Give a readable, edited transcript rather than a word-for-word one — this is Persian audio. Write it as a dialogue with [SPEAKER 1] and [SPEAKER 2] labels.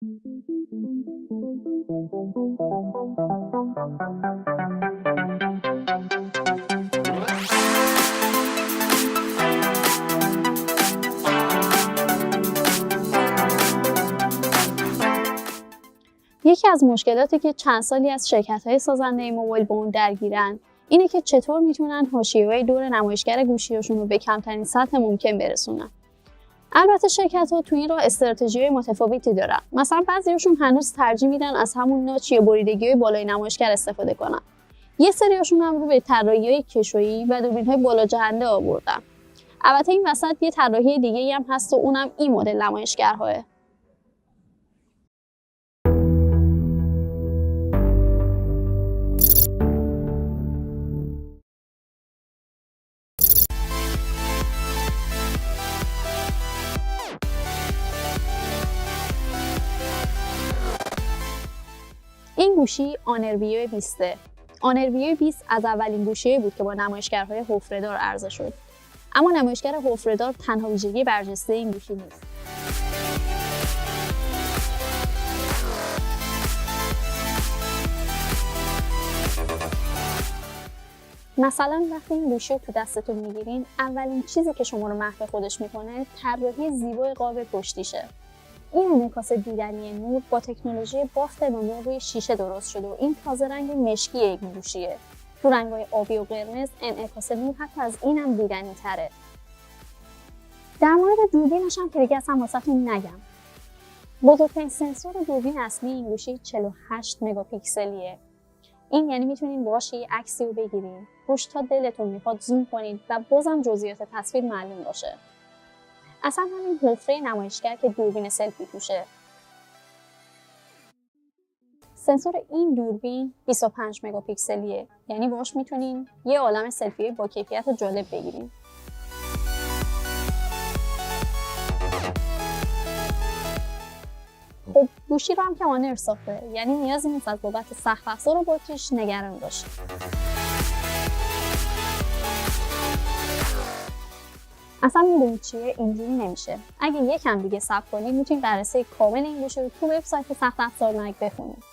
[SPEAKER 1] یکی از مشکلاتی که چند سالی از شرکت‌های سازنده موبایل با اون درگیرن اینه که چطور میتونن حاشیه‌های دور نمایشگر گوشی‌هاشون رو به کمترین سطح ممکن برسونن. البته شرکت‌ها تو این راه استراتژی‌های متفاوتی دارن. مثلا بعضی‌هاشون هنوز ترجیح میدن از همون ناچ یا بریدگی‌های بالای نمایشگر استفاده کنن. یه سریاشون هم رو به طراحی‌های کشویی و دوربین‌های بالا جهنده آوردن. البته این وسط یه طراحی دیگه‌ای هم هست و اونم این مدل نمایشگرهاه. این گوشی آنرویو 20. آنرویو 20 از اولین گوشی بود که با نمایشگرهای حفره دار عرضه شد. اما نمایشگر حفره دار تنها ویژگی برجسته این گوشی نیست. مثلا وقتی این گوشی رو تو دستتون میگیرین، اولین چیزی که شما رو محو خودش میکنه طراحی زیبای قاب پشتیشه. این انعکاس دیدنی نور با تکنولوژی بافت نور روی شیشه درست شده و این تازه رنگ مشکی این گوشیه. تو رنگ‌های آبی و قرمز انعکاس نور حتی از اینم دیدنی تره. در مورد دوربینش هم که دیگه اصلا واسهتون نگم. بزرگترین سنسور دوربین اصلی این گوشی 48 مگاپیکسلیه. این یعنی میتونین باهاش یه عکسی رو بگیرین، روش تا دلتون میخواد زوم کنین و بازم جزئیات تصویر معلوم باشه. اصلا همین حفره نمایشگر که دوربین سلفی توشه. سنسور این دوربین 25 مگاپیکسلیه، یعنی باهاش میتونین یه عالم سلفی با کیفیت جالب بگیرین. خب گوشی رو هم که آنر ساخته، یعنی نیازی نیست از بابت سخت افزار و باتریش نگران باشید. اصلا میدونید چیه؟ اینجوری نمیشه. اگه یکم دیگه صبر کنید میتونید بررسی کامل این گوشی رو تو وبسایت سخت افزار بخونید.